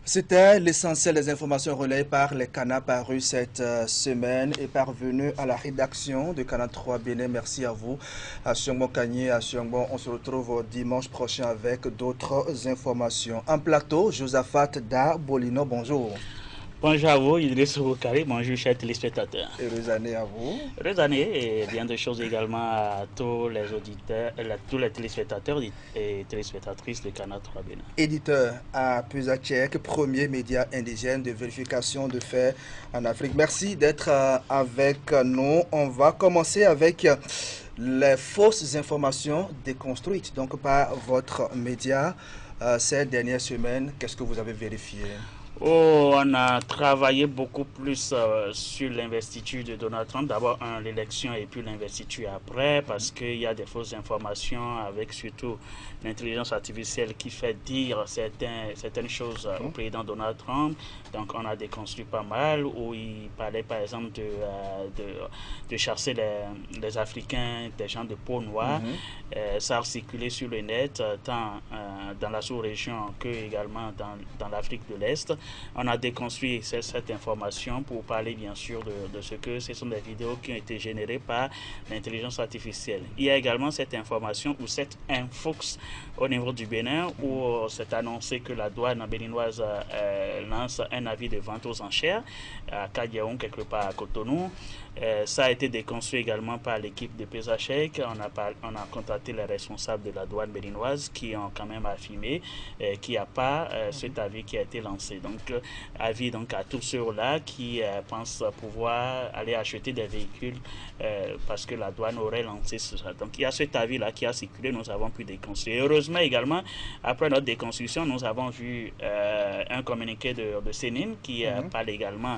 C'était l'essentiel des informations relayées par les canaux parus cette semaine et parvenues à la rédaction de Canal 3 Bénin. Merci à vous, à Siongbon Kanye, à Siongbon. On se retrouve dimanche prochain avec d'autres informations. En plateau, Josaphat Da Bolino, bonjour. Bonjour à vous, Idriss Boukari, bonjour chers téléspectateurs. Heureuse année à vous. Heureuse année et bien de choses également à tous les auditeurs, tous les téléspectateurs et téléspectatrices de Canal 3 Bénin. Éditeur à Pusatchek, premier média indigène de vérification de faits en Afrique. Merci d'être avec nous. On va commencer avec les fausses informations déconstruites donc par votre média ces dernières semaines. Qu'est-ce que vous avez vérifié? Oh, on a travaillé beaucoup plus sur l'investiture de Donald Trump. D'abord, l'élection et puis l'investiture après, parce qu'il y a des fausses informations avec surtout l'intelligence artificielle qui fait dire certaines choses au président Donald Trump. Donc, on a déconstruit pas mal, où il parlait par exemple de chasser les Africains, des gens de peau noire. Ça a circulé sur le net, tant dans la sous-région que également dans l'Afrique de l'Est. On a déconstruit cette information pour parler bien sûr de ce que ce sont des vidéos qui ont été générées par l'intelligence artificielle. Il y a également cette information ou cette infox au niveau du Bénin où c'est annoncé que la douane béninoise lance un avis de vente aux enchères à Kadiaoun, quelque part à Cotonou. Ça a été déconstruit également par l'équipe de Pesachek. On a contacté les responsables de la douane béninoise qui ont quand même affirmé qu'il n'y a pas cet avis qui a été lancé. Donc, avis donc à tous ceux-là qui pensent pouvoir aller acheter des véhicules parce que la douane aurait lancé ça. Donc, il y a cet avis-là qui a circulé, nous avons pu déconstruire. Heureusement également, après notre déconstruction, nous avons vu un communiqué de Sénine qui parle également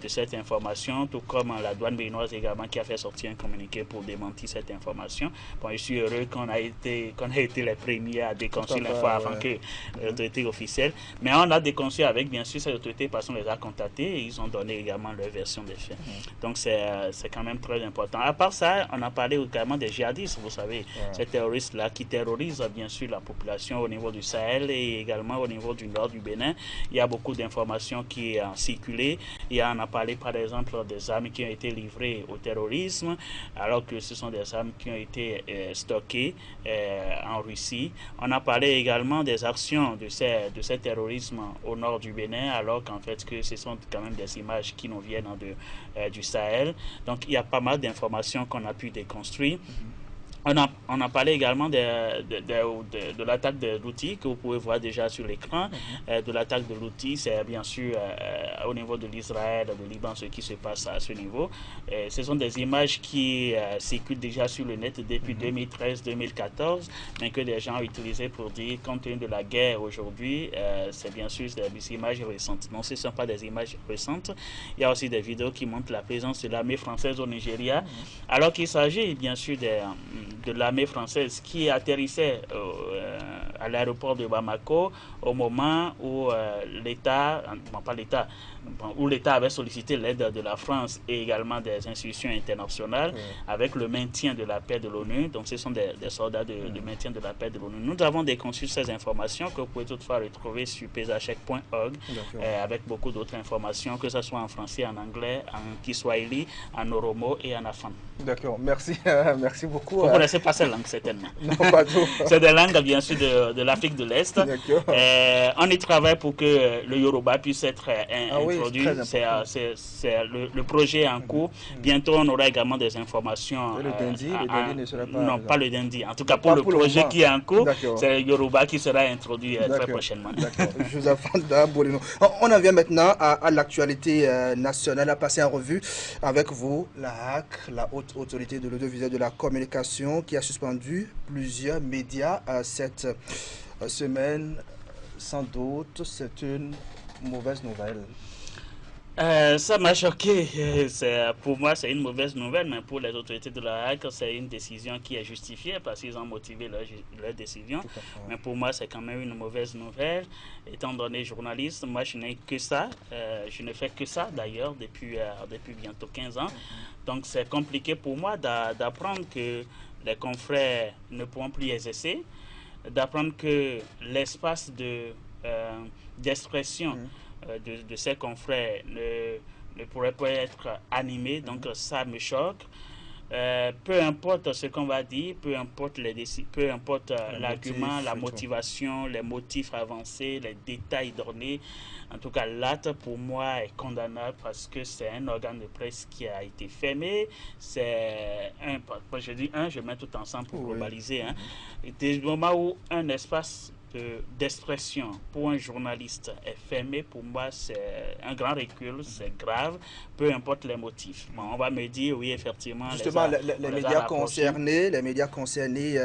de cette information, tout comme la douane béninoise également qui a fait sortir un communiqué pour démentir cette information. Bon, je suis heureux qu'on a été les premiers à déconstruire l'info avant que l'autorité officielle. Mais on a déconstruit avec, bien sûr, cette autorité parce qu'on les a contactés et ils ont donné également leur version des faits. Donc, c'est quand même très important. À part ça, on a parlé également des djihadistes, vous savez, ces terroristes-là qui terrorisent, bien sûr, la population au niveau du Sahel et également au niveau du nord du Bénin. Il y a beaucoup d'informations qui ont circulé. On a parlé, par exemple, des armes qui ont été livrées au terrorisme, alors que ce sont des armes qui ont été stockées en Russie. On a parlé également des actions de ces terrorismes au nord du Bénin, alors qu'en fait que ce sont quand même des images qui nous viennent du Sahel. Donc il y a pas mal d'informations qu'on a pu déconstruire. On a parlé également de l'attaque de l'outil que vous pouvez voir déjà sur l'écran. De l'attaque de l'outil, c'est bien sûr au niveau de l'Israël, de Liban, ce qui se passe à ce niveau. Ce sont des images qui circulent déjà sur le net depuis 2013-2014, mais que des gens ont utilisées pour dire, compte tenu de la guerre aujourd'hui, c'est bien sûr des images récentes. Non, ce ne sont pas des images récentes. Il y a aussi des vidéos qui montrent la présence de l'armée française au Nigeria, alors qu'il s'agit bien sûr de l'armée française qui atterrissait à l'aéroport de Bamako au moment où l'État, où l'État avait sollicité l'aide de la France et également des institutions internationales avec le maintien de la paix de l'ONU. Donc ce sont des soldats de maintien de la paix de l'ONU. Nous avons déconçu ces informations que vous pouvez toutefois retrouver sur pesachek.org avec beaucoup d'autres informations, que ce soit en français, en anglais, en kiswahili, en oromo et en afan. D'accord, merci, merci beaucoup. Vous ne connaissez pas ces langues, certainement. Non, pas tout. C'est des langues, bien sûr, de l'Afrique de l'Est. On y travaille pour que le Yoruba puisse être introduit. C'est le projet en cours. Bientôt, on aura également des informations. Et le Dindi ne sera pas... Non, pas le Dindi. En tout cas, pour le projet qui est en cours, c'est le Yoruba qui sera introduit très prochainement. D'accord. On en vient maintenant à l'actualité nationale, à passer en revue avec vous, la HAC, la Haute Autorité de l'Audiovisuel de la Communication, qui a suspendu plusieurs médias cette semaine. Sans doute, c'est une mauvaise nouvelle. Ça m'a choqué. Pour moi, c'est une mauvaise nouvelle, mais pour les autorités de la HAC, c'est une décision qui est justifiée parce qu'ils ont motivé leur décision. Mais pour moi, c'est quand même une mauvaise nouvelle. Étant donné journaliste, moi, je n'ai que ça. Je ne fais que ça, d'ailleurs, depuis bientôt 15 ans. Donc, c'est compliqué pour moi d'apprendre que les confrères ne pourront plus exercer, d'apprendre que l'espace de d'expression de ses confrères ne pourrait pas être animé, donc ça me choque. Peu importe ce qu'on va dire, peu importe peu importe l'argument, la motivation, les motifs avancés, les détails donnés. En tout cas, l'acte pour moi est condamnable parce que c'est un organe de presse qui a été fermé. C'est je dis je mets tout ensemble pour globaliser. Des moments où un espace d'expression pour un journaliste est fermé, pour moi c'est un grand recul, c'est grave, peu importe les motifs. Bon, on va me dire oui effectivement justement les médias concernés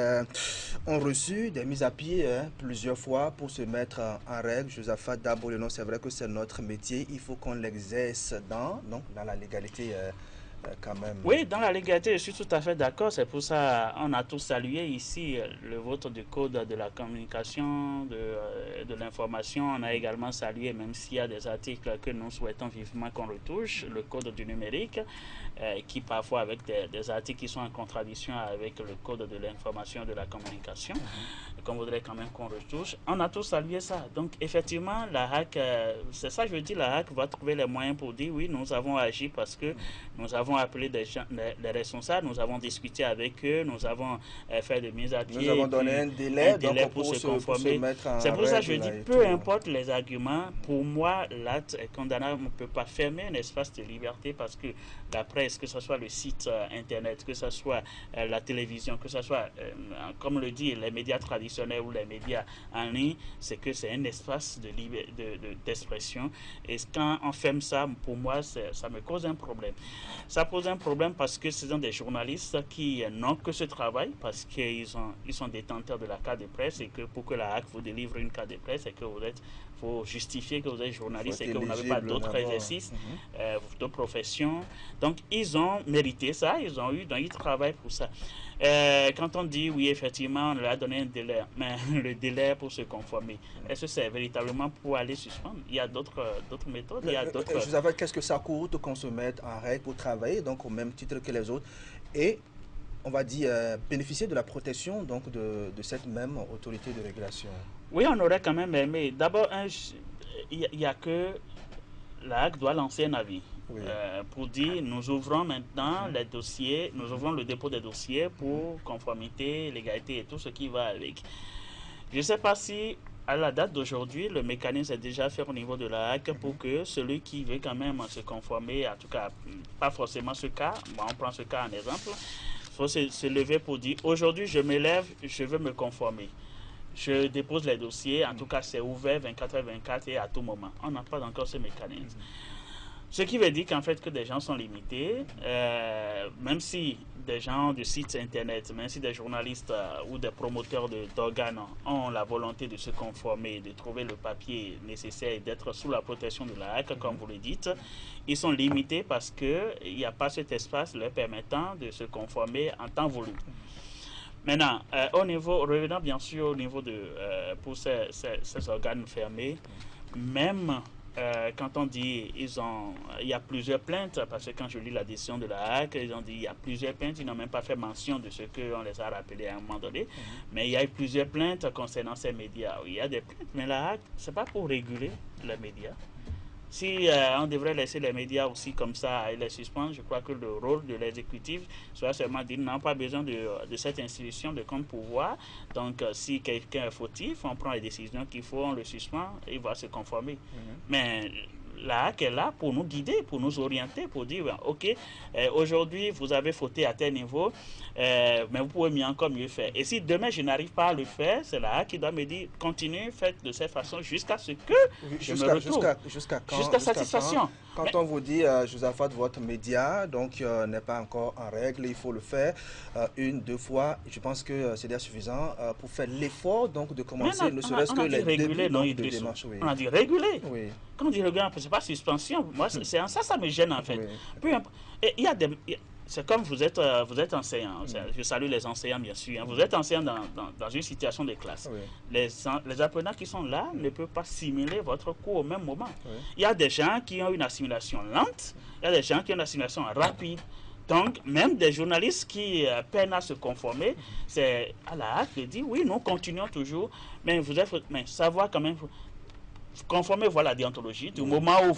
ont reçu des mises à pied plusieurs fois pour se mettre en règle. Josaphat Dabourenon, c'est vrai que c'est notre métier, il faut qu'on l'exerce dans la légalité quand même. Oui, dans la légalité, je suis tout à fait d'accord. C'est pour ça qu'on a tous salué ici le vote du code de la communication, de l'information. On a également salué, même s'il y a des articles que nous souhaitons vivement qu'on retouche, le code du numérique, qui parfois avec des articles qui sont en contradiction avec le code de l'information et de la communication, qu'on voudrait quand même qu'on retouche. On a tous salué ça. Donc effectivement, la HAC, c'est ça que je dis, la HAC va trouver les moyens pour dire oui, nous avons agi parce que nous avons appelé les responsables, nous avons discuté avec eux, nous avons fait des mises à pied. Nous avons donné un délai pour se conformer. C'est pour ça que je dis, peu importe les arguments, pour moi, l'acte est condamnable. On ne peut pas fermer un espace de liberté parce que la presse, que ce soit le site internet, que ce soit la télévision, que ce soit, comme le dit, les médias traditionnels ou les médias en ligne, c'est que c'est un espace d'expression. Et quand on ferme ça, pour moi, ça me cause un problème. Ça pose un problème parce que ce sont des journalistes qui n'ont que ce travail, parce qu'ils sont détenteurs de la carte de presse et que pour que la HAC vous délivre une carte de presse, et que faut justifier que vous êtes journaliste et que vous n'avez pas d'autres exercices, d'autres professions. Donc, ils ont mérité ça, ils travaillent pour ça. Quand on dit, oui, effectivement, on leur a donné un délai, mais le délai pour se conformer, est-ce que c'est véritablement pour aller suspendre? Il y a d'autres méthodes. Je savais qu'est-ce que ça coûte qu'on se mette en règle pour travailler, donc au même titre que les autres, et on va dire bénéficier de la protection donc de cette même autorité de régulation. Oui, on aurait quand même aimé. D'abord, il y a que la HAC doit lancer un avis. Oui. Pour dire nous ouvrons maintenant les dossiers, nous ouvrons le dépôt des dossiers pour conformité, légalité et tout ce qui va avec. Je ne sais pas si à la date d'aujourd'hui, le mécanisme est déjà fait au niveau de la HAC pour que celui qui veut quand même se conformer, en tout cas pas forcément ce cas, bon, on prend ce cas en exemple, il faut se lever pour dire aujourd'hui je me lève, je veux me conformer. Je dépose les dossiers, en tout cas c'est ouvert 24h24 et à tout moment. On n'a pas encore ce mécanisme. Ce qui veut dire qu'en fait que des gens sont limités, même si des gens de sites internet, même si des journalistes ou des promoteurs d'organes ont la volonté de se conformer, de trouver le papier nécessaire et d'être sous la protection de la HAC, comme vous le dites, ils sont limités parce qu'il n'y a pas cet espace leur permettant de se conformer en temps voulu. Maintenant, revenant bien sûr au niveau pour ces organes fermés, même quand on dit il y a plusieurs plaintes, parce que quand je lis la décision de la HAC, ils ont dit il y a plusieurs plaintes, ils n'ont même pas fait mention de ce qu'on les a rappelés à un moment donné, mais il y a eu plusieurs plaintes concernant ces médias. Il y a des plaintes, mais la HAC, ce n'est pas pour réguler les médias. Si on devrait laisser les médias aussi comme ça et les suspendre, je crois que le rôle de l'exécutif serait seulement dire non, pas besoin de cette institution de contre-pouvoir. Donc, si quelqu'un est fautif, on prend les décisions qu'il faut, on le suspend et il va se conformer. Mais la HAC est là pour nous guider, pour nous orienter, pour dire ok, aujourd'hui vous avez fauté à tel niveau, mais vous pouvez encore mieux faire. Et si demain je n'arrive pas à le faire, c'est la HAC qui doit me dire continue, faites de cette façon jusqu'à ce que je me retrouve. Jusqu'à satisfaction. Quand on vous dit Josaphat, votre média donc n'est pas encore en règle, il faut le faire une, deux fois. Je pense que c'est déjà suffisant pour faire l'effort donc de commencer, ne serait-ce que les débuts de démarche. On a dit réguler. Oui. Quand on dit réguler, c'est pas suspension. Moi, c'est ça me gêne en fait. Oui. Et il y a des... C'est comme vous êtes enseignant. Je salue les enseignants, bien sûr. Vous êtes enseignant dans une situation de classe. Oui. Les apprenants qui sont là ne peuvent pas simuler votre cours au même moment. Oui. Il y a des gens qui ont une assimilation lente, il y a des gens qui ont une assimilation rapide. Donc, même des journalistes qui peinent à se conformer, c'est à la HAC de dire oui, nous continuons toujours, mais savoir quand même... conformez-vous à la déontologie. Du moment où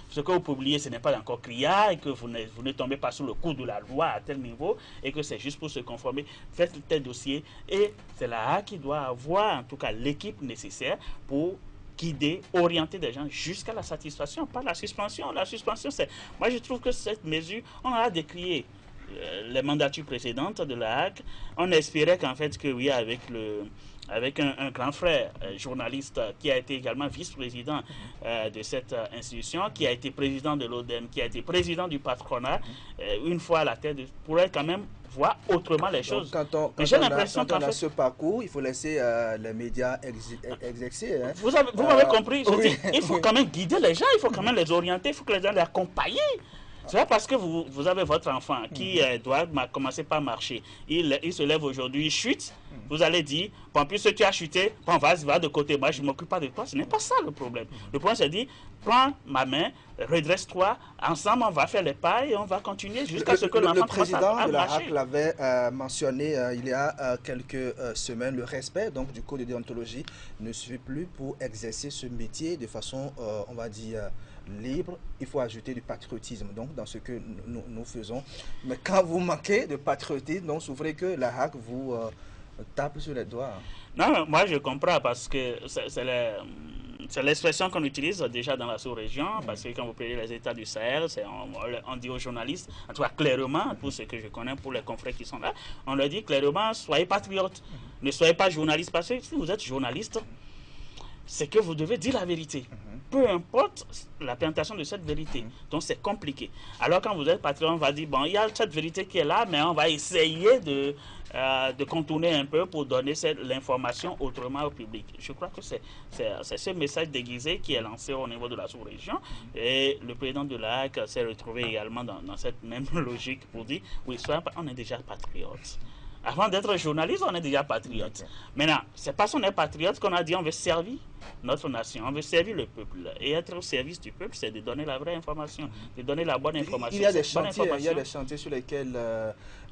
ce que vous publiez, ce n'est pas encore criard et que vous ne tombez pas sous le coup de la loi à tel niveau et que c'est juste pour se conformer, faites tel dossier. Et c'est la HAC qui doit avoir, en tout cas, l'équipe nécessaire pour guider, orienter des gens jusqu'à la satisfaction, pas la suspension. La suspension, c'est... Moi, je trouve que cette mesure, on a décrié les mandatures précédentes de la HAC. On espérait qu'en fait, que oui, avec un grand frère journaliste qui a été également vice-président de cette institution, qui a été président de l'ODEM, qui a été président du patronat, une fois à la tête, pourrait quand même voir autrement les choses. Quand on a ce parcours, il faut laisser les médias exercer. Hein. Vous m'avez compris. Oui. Il faut quand même guider les gens, il faut quand même les orienter, il faut que les gens les accompagnent. C'est pas parce que vous avez votre enfant qui doit commencer par marcher. Il se lève aujourd'hui, il chute. Vous allez dire, bon, puisque tu as chuté, bon, va de côté. Moi, je ne m'occupe pas de toi. Ce n'est pas ça le problème. Le problème, c'est de dire, prends ma main, redresse-toi. Ensemble, on va faire les pas et on va continuer jusqu'à ce que l'enfant commence à marcher. Le président de la HAC l'avait mentionné il y a quelques semaines. Le respect donc, du code de déontologie ne suffit plus pour exercer ce métier de façon, on va dire, libre. Il faut ajouter du patriotisme donc, dans ce que nous faisons. Mais quand vous manquez de patriotisme, donc souffrez que la HAC vous tape sur les doigts. Non, moi je comprends parce que c'est l'expression qu'on utilise déjà dans la sous-région, parce que quand vous prenez les États du Sahel, on dit aux journalistes, en tout cas clairement, pour ceux que je connais, pour les confrères qui sont là, on leur dit clairement, soyez patriotes, ne soyez pas journalistes, parce que si vous êtes journaliste, c'est que vous devez dire la vérité. Peu importe la présentation de cette vérité. Donc c'est compliqué. Alors quand vous êtes patriote, on va dire, bon, il y a cette vérité qui est là, mais on va essayer de contourner un peu pour donner l'information autrement au public. Je crois que c'est ce message déguisé qui est lancé au niveau de la sous-région. Et le président de la HAC s'est retrouvé également dans cette même logique pour dire, oui, on est déjà patriote. Avant d'être journaliste, on est déjà patriote. Maintenant, c'est parce qu'on est patriote qu'on a dit on veut servir notre nation, on veut servir le peuple. Et être au service du peuple, c'est de donner la vraie information, de donner la bonne information. Il y a des chantiers sur lesquels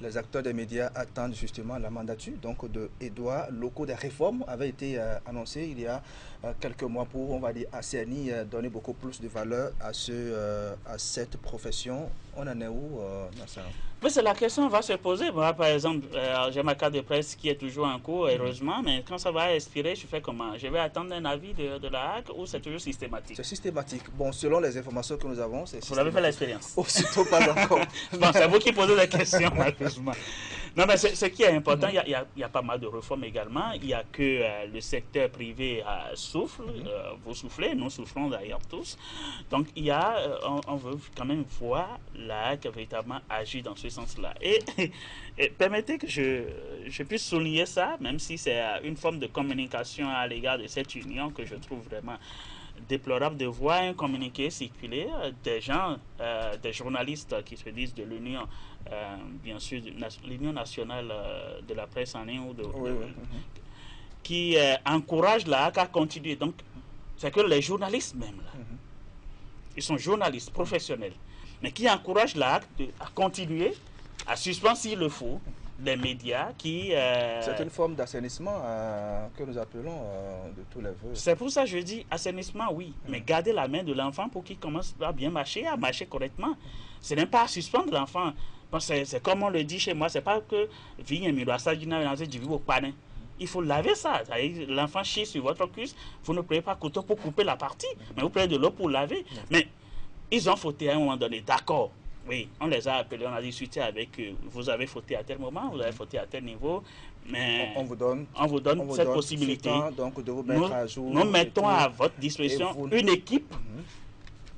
les acteurs des médias attendent justement la mandature. Donc, des droits locaux, des réformes avaient été annoncées il y a quelques mois pour, on va dire, assainir, donner beaucoup plus de valeur à cette profession. On en est où dans ça? Mais c'est la question va se poser. Moi, par exemple, j'ai ma carte de presse qui est toujours en cours, heureusement, mais quand ça va expirer, je fais comment? Je vais attendre un avis de la HAC ou c'est toujours systématique? C'est systématique. Bon, selon les informations que nous avons, c'est systématique. Vous avez fait l'expérience? Aussitôt pas encore. Bon, c'est vous qui posez la question, malheureusement. Non, mais ce qui est important, il y a pas mal de réformes également. Il y a que le secteur privé souffle, vous soufflez, nous soufflons d'ailleurs tous. Donc, on veut quand même voir la HAC véritablement agir dans ce sens-là. Et permettez que je puisse souligner ça, même si c'est une forme de communication à l'égard de cette union que je trouve vraiment déplorable de voir un communiqué circuler des gens, des journalistes qui se disent de l'Union, bien sûr, l'Union nationale de la presse en ligne, qui encouragent la HAC à continuer. Donc, c'est que les journalistes même, là, ils sont journalistes professionnels, mais qui encouragent la HAC à continuer, à suspendre s'il le faut, des médias qui... C'est une forme d'assainissement que nous appelons de tous les vœux. C'est pour ça que je dis assainissement, oui, mais garder la main de l'enfant pour qu'il commence à bien marcher, à marcher correctement. Ce n'est pas à suspendre l'enfant. C'est comme on le dit chez moi, c'est pas que il faut laver ça. L'enfant chie sur votre cuisse, vous ne prenez pas couteau pour couper la partie, mais vous prenez de l'eau pour laver. Mais ils ont fauté à un moment donné, d'accord. Oui, on les a appelés, on a discuté avec eux. Vous avez fauté à tel moment, vous avez fauté à tel niveau, mais on vous donne cette possibilité. Donc de vous mettre à jour. Nous mettons à votre disposition une équipe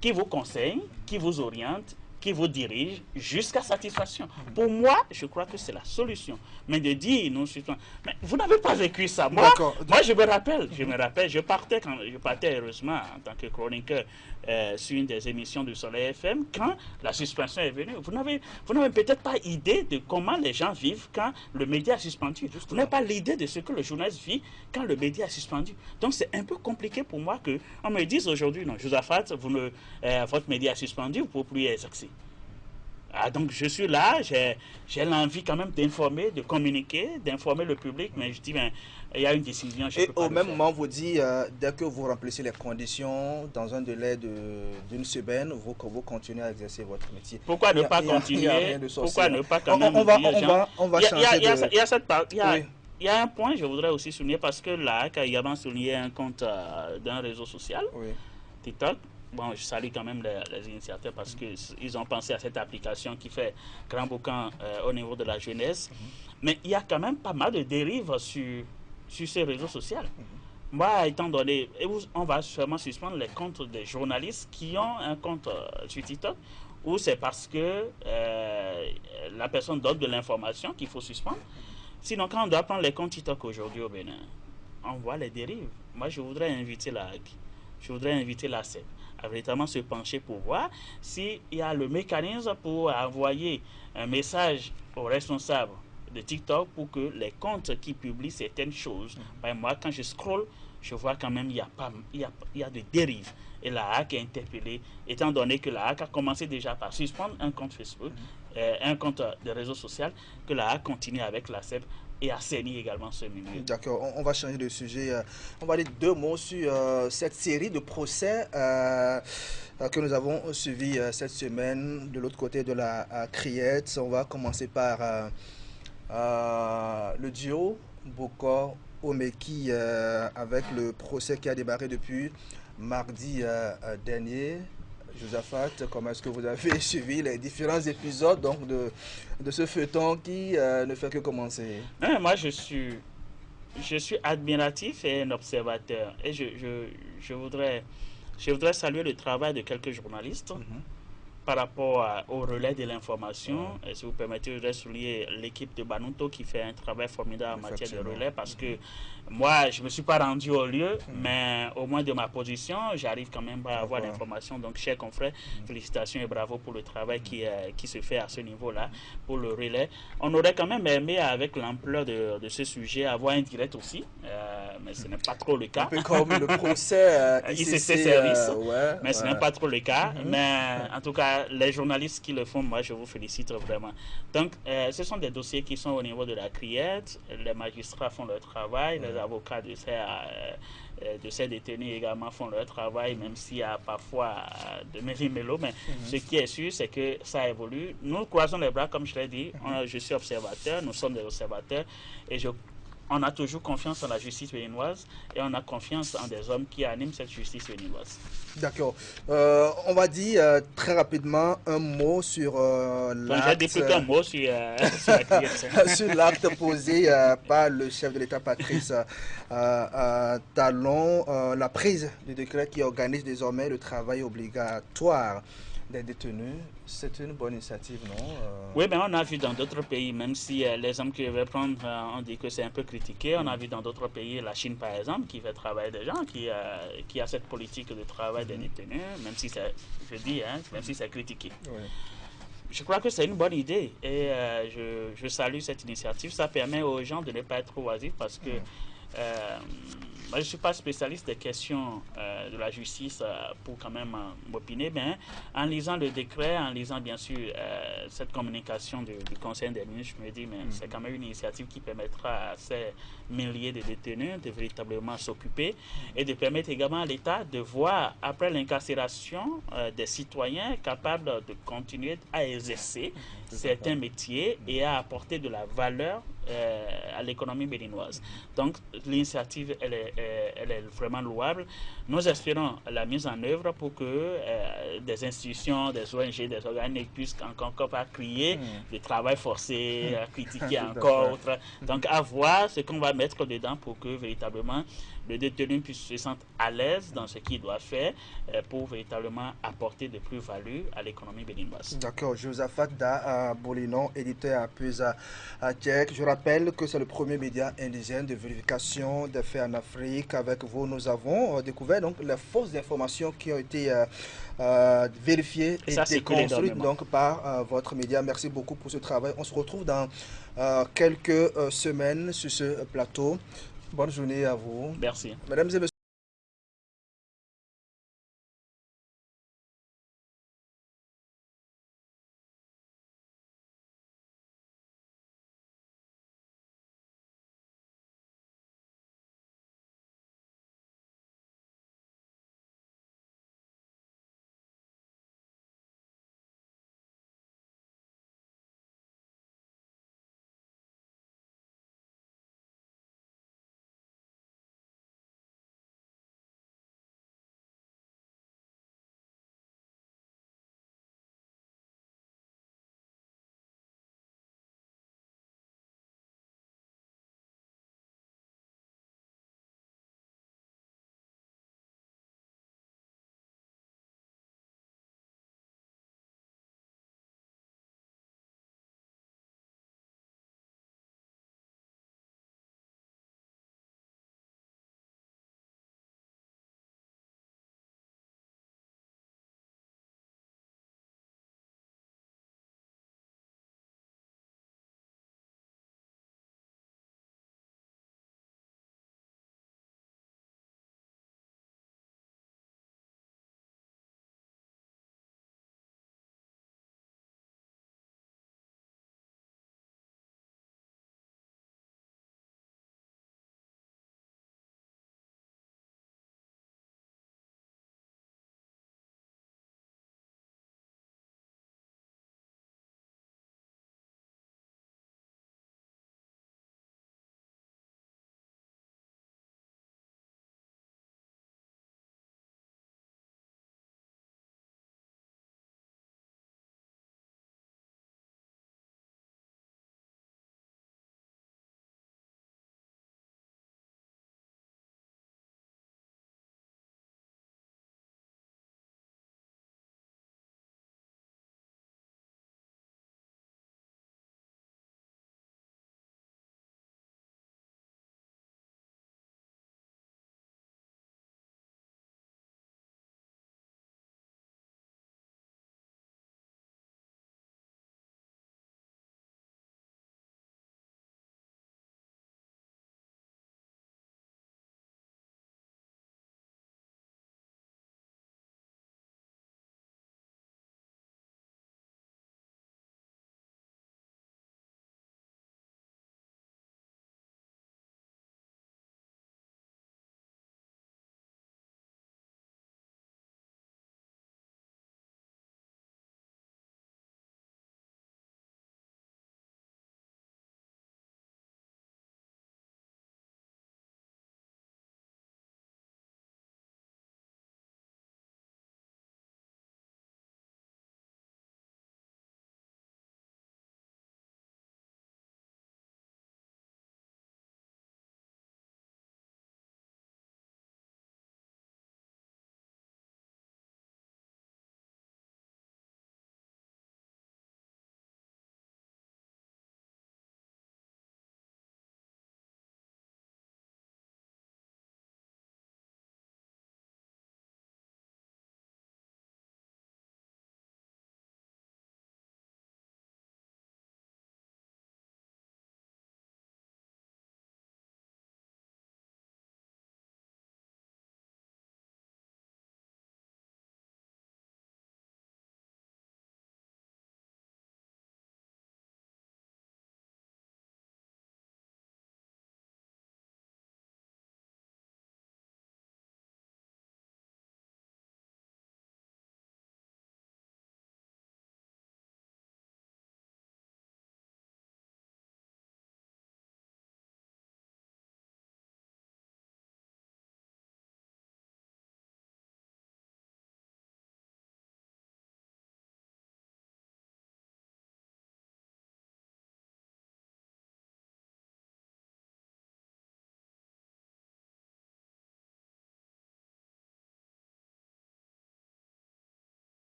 qui vous conseille, qui vous oriente, qui vous dirige jusqu'à satisfaction. Pour moi, je crois que c'est la solution. Mais de dire, non, mais vous n'avez pas vécu ça. Moi, je me rappelle, je partais heureusement en tant que chroniqueur sur une des émissions du Soleil FM quand la suspension est venue. Vous n'avez peut-être pas idée de comment les gens vivent quand le média est suspendu. Vous n'avez pas l'idée de ce que le journaliste vit quand le média est suspendu. Donc c'est un peu compliqué pour moi qu'on me dise aujourd'hui, non, Josaphat, votre média est suspendu, vous ne pouvez plus exercer. Ah, donc je suis là, j'ai l'envie quand même d'informer, de communiquer, d'informer le public, mais je dis, ben, il y a une décision, je ne Et peux pas au le même faire. moment, vous dit, dès que vous remplissez les conditions, dans un délai d'une semaine, vous continuez à exercer votre métier. Pourquoi ne pas Il y a rien continuer? de Pourquoi sorcier, hein. ne pas quand même dire, genre, On va il changer y a, de... il y a cette part, Oui, il y a un point, je voudrais aussi souligner, parce que là, a également souligné un compte d'un réseau social, oui. TikTok. Bon, je salue quand même les initiateurs parce qu'ils ont pensé à cette application qui fait grand boucan au niveau de la jeunesse. Mais il y a quand même pas mal de dérives sur ces réseaux sociaux. Moi, étant donné, on va sûrement suspendre les comptes des journalistes qui ont un compte sur TikTok, ou c'est parce que la personne donne de l'information qu'il faut suspendre. Sinon, quand on doit prendre les comptes TikTok aujourd'hui au Bénin, on voit les dérives. Moi, je voudrais inviter la HAC, je voudrais inviter la CEP à véritablement se pencher pour voir s'il y a le mécanisme pour envoyer un message aux responsables de TikTok pour que les comptes qui publient certaines choses, ben moi, quand je scroll, je vois quand même il y a des dérives. Et la HAC est interpellée, étant donné que la HAC a commencé déjà par suspendre un compte Facebook, un compte de réseau social, que la HAC continue avec la CEP et assainir également ce milieu. D'accord, on va changer de sujet. On va dire deux mots sur cette série de procès que nous avons suivis cette semaine de l'autre côté de la criette. On va commencer par le duo Bokor Omeki avec le procès qui a démarré depuis mardi dernier. Josaphat, comment est-ce que vous avez suivi les différents épisodes donc, de ce feuilleton qui ne fait que commencer? Moi, je suis admiratif et un observateur. Et je voudrais saluer le travail de quelques journalistes par rapport au relais de l'information. Et si vous permettez, je voudrais souligner l'équipe de Banuto qui fait un travail formidable en matière de relais parce que moi, je ne me suis pas rendu au lieu, mais au moins de ma position, j'arrive quand même à avoir l'information. Donc, chers confrères, félicitations et bravo pour le travail qui se fait à ce niveau-là pour le relais. On aurait quand même aimé, avec l'ampleur de ce sujet, avoir un direct aussi, mais ce n'est pas trop le cas. Un peu comme le procès ICC Service, ouais, mais ce n'est pas trop le cas. Mais en tout cas, les journalistes qui le font, moi, je vous félicite vraiment. Donc, ce sont des dossiers qui sont au niveau de la criette. Les magistrats font leur travail, les avocats de ces détenus également font leur travail, même s'il y a parfois de méli-mélo. Mais ce qui est sûr, c'est que ça évolue. Nous croisons les bras, comme je l'ai dit. Je suis observateur, nous sommes des observateurs. Et on a toujours confiance en la justice béninoise et on a confiance en des hommes qui animent cette justice béninoise. D'accord. On va dire très rapidement un mot sur l'acte. J'ai dit plutôt un mot sur la criette. Sur l'acte posé par le chef de l'État Patrice Talon, la prise du décret qui organise désormais le travail obligatoire des détenus. C'est une bonne initiative, non? Oui, mais on a vu dans d'autres pays, même si les hommes qui veulent prendre, on dit que c'est un peu critiqué, on a vu dans d'autres pays, la Chine par exemple, qui fait travailler des gens, qui a cette politique de travail des détenus, même si c'est, je dis, même si c'est critiqué. Oui. Je crois que c'est une bonne idée et je salue cette initiative. Ça permet aux gens de ne pas être oisifs parce que moi, je ne suis pas spécialiste des questions de la justice pour quand même m'opiner, mais en lisant le décret, en lisant bien sûr cette communication du Conseil des ministres, je me dis, mais c'est quand même une initiative qui permettra à ces milliers de détenus de véritablement s'occuper et de permettre également à l'État de voir, après l'incarcération des citoyens capables de continuer à exercer certains métiers et à apporter de la valeur à l'économie béninoise. Donc l'initiative, elle est vraiment louable. Nous espérons la mise en œuvre pour que des institutions, des ONG, des organismes puissent encore pas crier de travail forcé, critiquer encore autre. Donc à voir ce qu'on va mettre dedans pour que véritablement le détenu puisse se sentir à l'aise dans ce qu'il doit faire pour véritablement apporter de plus-value à l'économie béninoise. D'accord, Josaphat Da Bolinon, éditeur à Pusa Tchèque. Je rappelle que c'est le premier média indigène de vérification des faits en Afrique. Avec vous, nous avons découvert donc les fausses informations qui ont été vérifiées et déconstruites donc, par votre média. Merci beaucoup pour ce travail. On se retrouve dans quelques semaines sur ce plateau. Bonne journée à vous. Merci. Mesdames et messieurs.